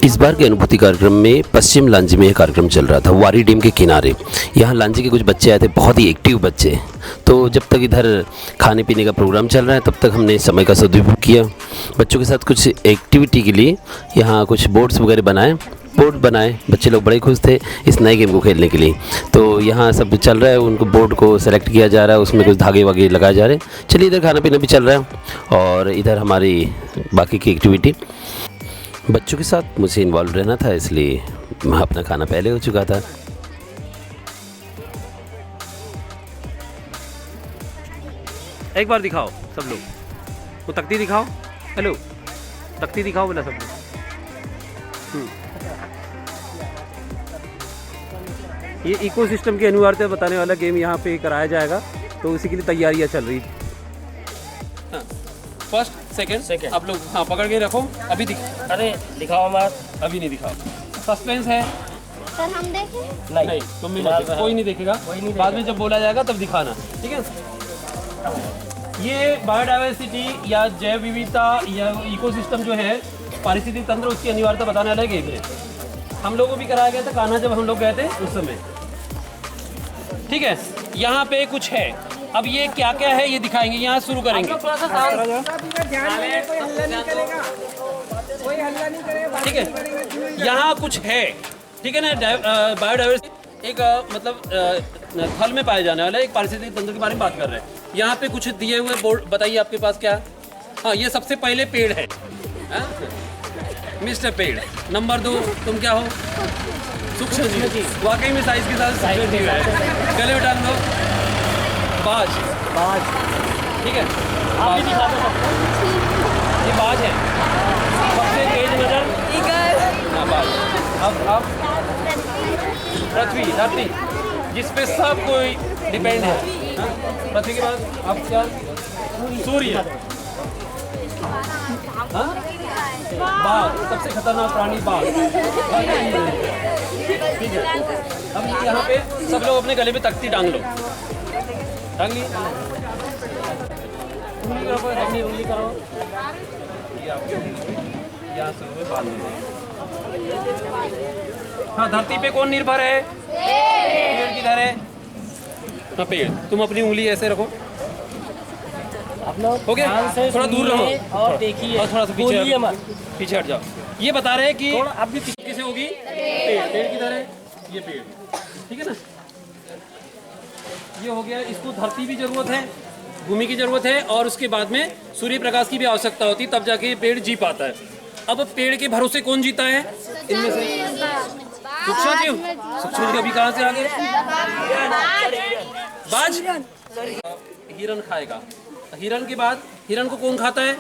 इस बार के अनुभूति कार्यक्रम में पश्चिम लांजी में यह कार्यक्रम चल रहा था, वारी डैम के किनारे। यहाँ लांजी के कुछ बच्चे आए थे, बहुत ही एक्टिव बच्चे। तो जब तक इधर खाने पीने का प्रोग्राम चल रहा है तब तक हमने समय का सदुपयोग किया। बच्चों के साथ कुछ एक्टिविटी के लिए यहाँ कुछ बोर्ड्स वगैरह बोर्ड बनाए। बच्चे लोग बड़े खुश थे इस नए गेम को खेलने के लिए। तो यहाँ सब चल रहा है, उनको बोर्ड को सेलेक्ट किया जा रहा है, उसमें कुछ धागे वागे लगाए जा रहे हैं। चलिए इधर खाना पीना भी चल रहा है और इधर हमारी बाकी की एक्टिविटी। बच्चों के साथ मुझे इन्वॉल्व रहना था, इसलिए अपना खाना पहले हो चुका था। एक बार दिखाओ सब लोग, वो तख्ती दिखाओ। हेलो, तख्ती दिखाओ बोला सब लोग। ये इकोसिस्टम की अनिवार्यता बताने वाला गेम यहाँ पे कराया जाएगा, तो उसी के लिए तैयारियाँ चल रही। फर्स्ट सेकंड आप लोग हाँ पकड़ के रखो। अभी अरे दिखाओ मत, अभी नहीं दिखाओ, सस्पेंस है। सर हम देखें? नहीं तुम भी मत, कोई नहीं देखेगा, बाद में जब बोला जाएगा तब दिखाना, ठीक है। ये बायोडाइवर्सिटी या जैव विविधता या इकोसिस्टम जो है, पारिस्थितिक तंत्र, उसकी अनिवार्यता बताने वाला गेम है। हम लोगों को भी कराया गया था कान्हा, जब हम लोग गए थे उस समय, ठीक है। यहाँ पे कुछ है, अब ये क्या क्या है ये दिखाएंगे, यहाँ शुरू करेंगे, ठीक है। यहाँ कुछ है, ठीक है ना। बायोडाइवर्सिटी एक मतलब थल में पाए जाने वाला एक पारिस्थितिक तंत्र के बारे में बात कर रहे हैं। यहाँ पे कुछ दिए हुए बोर्ड बताइए आपके पास क्या। हाँ, ये सबसे पहले पेड़ है, मिस्टर पेड़। नंबर 2 तुम क्या हो? सूक्ष्म जीव, वाकई में साइज के साथ साइज है। गले में डाल लो, बाज, ठीक है। ये बाज है, सबसे तेज नजर हाँ बाज। अब पृथ्वी, धरती, जिस पे सब कोई डिपेंड है। पृथ्वी के बाद अब क्या? सूर्य, बाघ, सबसे खतरनाक प्राणी बाघ, ठीक है। अब यहाँ पे सब लोग अपने गले पे तख्ती टांग लो, टांग ली, उंगली करो, ये आपकी यहाँ से बांध दो। हाँ, धरती पे कौन निर्भर है? पेड़ किधर है? हाँ पेड़। तुम अपनी उंगली ऐसे रखो, हो गया। थोड़ा दूर रहो और देखिए, और थोड़ा सा पीछे हट जाओ। ये बता रहे हैं कि अब भी पीछे से होगी पेड़। पेड़ किधर है? ये पेड़, ठीक है ना। ये हो गया। इसको धरती की जरूरत है, भूमि की जरूरत है, और उसके बाद में सूर्य प्रकाश की भी आवश्यकता होती है, तब जाके पेड़ जी पाता है। अब पेड़ के भरोसे कौन जीता है इनमें से? सूक्ष्म जीव। सूक्ष्म जीव अभी कहाँ से आ गए? बाज। हिरण खाएगा। हिरण के बाद हिरण को कौन खाता है?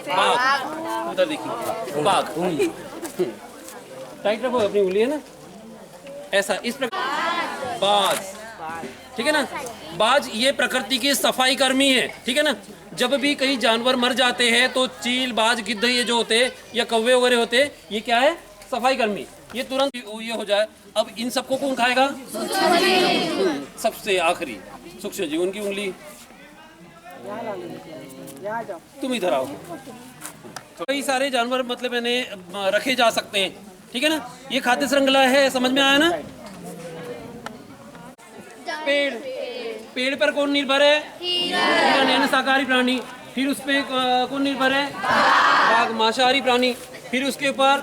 बाघ। उधर देखिए, बाघ। टाइट रखो अपनी उंगली, है ना, ऐसा, इस प्रकार। बाज, ठीक है ना। बाज ये प्रकृति के सफाई कर्मी है, ठीक है ना। जब भी कई जानवर मर जाते हैं तो चील, बाज, गिद्ध ये जो होते हैं या कौवे वगैरह होते हैं, ये क्या है? सफाई कर्मी। ये तुरंत ये हो जाए। अब इन सबको कौन खाएगा? सबसे आखिरी सूक्ष्म जीव। उनकी उंगली, तुम इधर आओ। कई सारे जानवर मतलब मैंने रखे जा सकते हैं, ठीक है ना। ये खाद्य श्रृंखला है, समझ में आया ना। पेड़, पेड़ पर कौन निर्भर है? हिरण, यानी शाकाहारी प्राणी। फिर उस पे कौन निर्भर है? बाघ, मांसाहारी प्राणी। फिर उसके ऊपर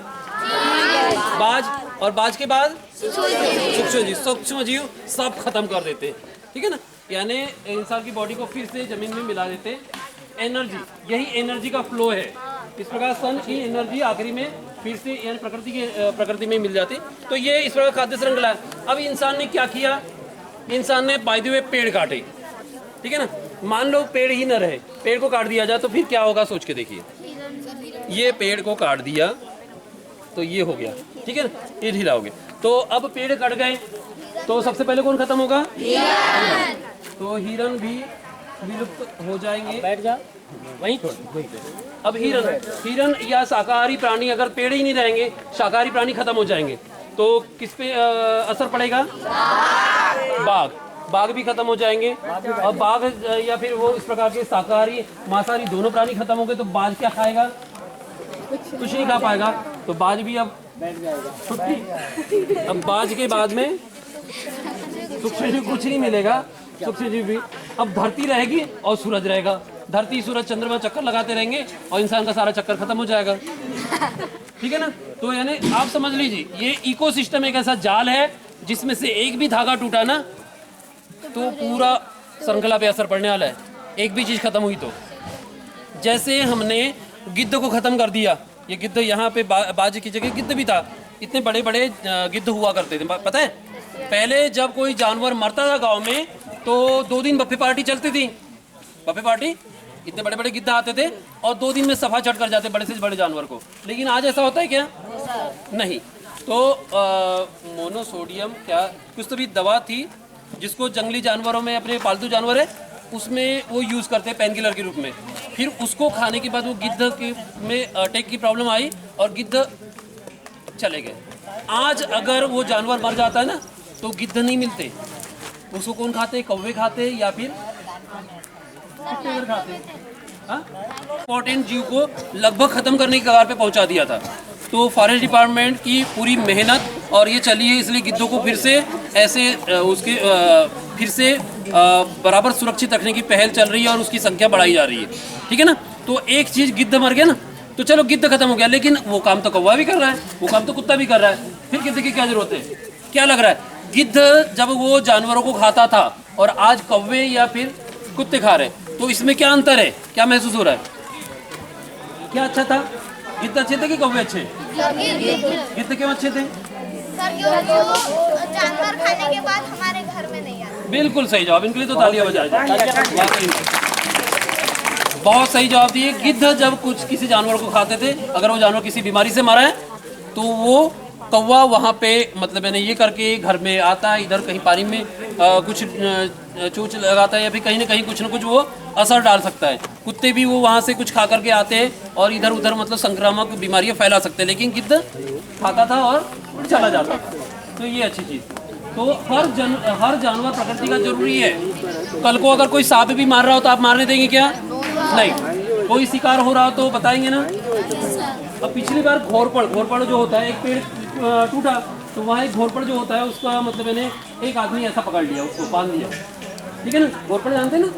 बाज, और बाज के बाद सूक्ष्म जीव। सूक्ष्म जीव सब खत्म कर देते हैं, ठीक है ना। यानी इंसान की बॉडी को फिर से जमीन में मिला देते हैं। एनर्जी, यही एनर्जी का फ्लो है। इस प्रकार सन की एनर्जी आखिरी में फिर से यानी प्रकृति में मिल जाती। तो ये इस प्रकार खाद्य श्रृंखला है। अब इंसान ने क्या किया? इंसान ने बाय द वे पेड़ काटे, ठीक है ना। मान लो पेड़ ही न रहे, पेड़ को काट दिया जाए तो फिर क्या होगा, सोच के देखिए। ये पेड़ को काट दिया तो ये हो गया, ठीक है ना, ये ढीला हो गया। तो अब पेड़ कट गए तो सबसे पहले कौन खत्म होगा? तो हिरण भी विलुप्त हो जाएंगे। बैठ जा वहीं छोड़। अब हिरण या शाकाहारी प्राणी, अगर पेड़ ही नहीं रहेंगे, शाकाहारी प्राणी खत्म हो जाएंगे, तो किस पे असर पड़ेगा? बाघ। बाघ भी खत्म हो जाएंगे। और बाघ या फिर वो इस प्रकार के शाकाहारी मांसाहारी दोनों प्राणी खत्म हो गए तो बाघ क्या खाएगा? कुछ नहीं खा पाएगा। तो बाज भी अब छुट्टी। अब बाज के बाद में सूक्ष्मजीव कुछ नहीं मिलेगा, सूक्ष्मजीव भी। अब धरती रहेगी और सूरज रहेगा। धरती सूरज चंद्रमा चक्कर लगाते रहेंगे और इंसान का सारा चक्कर खत्म हो जाएगा। ठीक है ना। तो यानी आप समझ लीजिए ये इकोसिस्टम एक ऐसा जाल है जिसमें से एक भी धागा टूटा ना तो पूरा श्रृंखला पे असर पड़ने वाला है। एक भी चीज़ खत्म हुई तो, जैसे हमने गिद्ध को खत्म कर दिया। ये गिद्ध यहाँ पे बाज की जगह गिद्ध भी था। इतने बड़े बड़े गिद्ध हुआ करते थे, पता है। पहले जब कोई जानवर मरता था गांव में तो 2 दिन बफे पार्टी चलती थी। बफे पार्टी, इतने बड़े बड़े गिद्ध आते थे और 2 दिन में सफा चढ़ कर जाते बड़े से बड़े जानवर को। लेकिन आज ऐसा होता है क्या? नहीं। तो मोनोसोडियम क्या कुछ तो भी दवा थी जिसको जंगली जानवरों में, अपने पालतू जानवर है उसमें वो यूज़ करते हैं पेन किलर के रूप में। फिर उसको खाने के बाद वो गिद्ध में अटैक की प्रॉब्लम आई और गिद्ध चले गए। आज अगर वो जानवर मर जाता है ना तो गिद्ध नहीं मिलते। उसको कौन खाते? कौवे खाते या फिर खाते। इंपॉर्टेंट जीव को लगभग खत्म करने की कगार पे पहुंचा दिया था। तो फॉरेस्ट डिपार्टमेंट की पूरी मेहनत और ये चली है, इसलिए गिद्धों को फिर से ऐसे उसके फिर से बराबर सुरक्षित रखने की पहल चल रही है और उसकी संख्या बढ़ाई जा रही है। ठीक है ना। तो एक चीज़ गिद्ध मर गया ना तो चलो गिद्ध खत्म हो गया, लेकिन वो काम तो कौवा भी कर रहा है, वो काम तो कुत्ता भी कर रहा है। फिर गिद्ध की क्या जरूरत है? क्या लग रहा है? गिद्ध जब वो जानवरों को खाता था और आज कौवे या फिर कुत्ते खा रहे, तो इसमें क्या अंतर है? क्या महसूस हो रहा है? क्या अच्छा था? गिद्ध अच्छे थे कि कौवे अच्छे? गिद्ध क्यों अच्छे थे? जानवर खाने के बाद हमारे घर में नहीं आते। बिल्कुल सही जवाब, इनके लिए तो तालियां बजाई जाए। बहुत सही जवाब दिए। गिद्ध जब कुछ किसी जानवर को खाते थे, अगर वो जानवर किसी बीमारी से मरा है तो वो कौवा वहाँ पे मतलब मैंने ये करके घर में आता है, इधर कहीं पानी में कुछ चोंच लगाता है या फिर कहीं ना कहीं कुछ ना कुछ वो असर डाल सकता है। कुत्ते भी वो वहाँ से कुछ खा करके आते हैं और इधर उधर मतलब संक्रामक बीमारियाँ फैला सकते हैं, लेकिन गिद्ध खाता था और चला जाता था। तो ये अच्छी चीज़। तो हर जानवर प्रकृति का जरूरी है। कल को अगर कोई सांप भी मार रहा हो तो आप मारने देंगे क्या? नहीं। कोई शिकार हो रहा हो तो बताएंगे ना। अब पिछली बार घोरपड़ जो होता है, एक पेड़ टूटा तो वहाँ एक घोरपड़ जो होता है उसका मतलब मैंने एक आदमी ऐसा पकड़ लिया, उसको बांध दिया। ठीक है ना। घोरपड़ जानते हैं ना,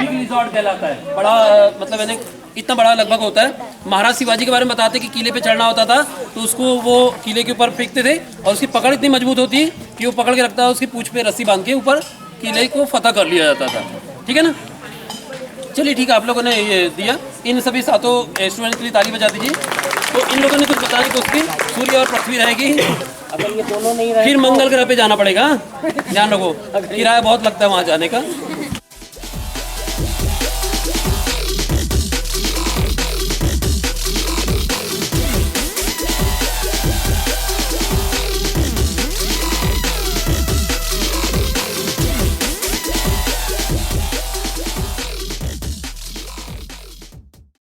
बिग रिजॉर्ट कहलाता है। बड़ा मतलब मैंने इतना बड़ा लगभग होता है। महाराज शिवाजी के बारे में बताते कि किले पे चढ़ना होता था तो उसको वो किले के ऊपर फेंकते थे और उसकी पकड़ इतनी मजबूत होती है कि वो पकड़ के रखता है, उसकी पूंछ पे रस्सी बांध के ऊपर किले को फतह कर लिया जाता था। ठीक है ना। चलिए ठीक है, आप लोगों ने ये दिया। इन सभी सातों स्टूडेंट्स के लिए ताली बजा दीजिए। तो इन लोगों ने कुछ बताने की कोशिश की। सूर्य और पृथ्वी रहेगी, अगर ये दोनों नहीं रहे फिर मंगल ग्रह पे जाना पड़ेगा। ध्यान रखो, किराया बहुत लगता है वहाँ जाने का।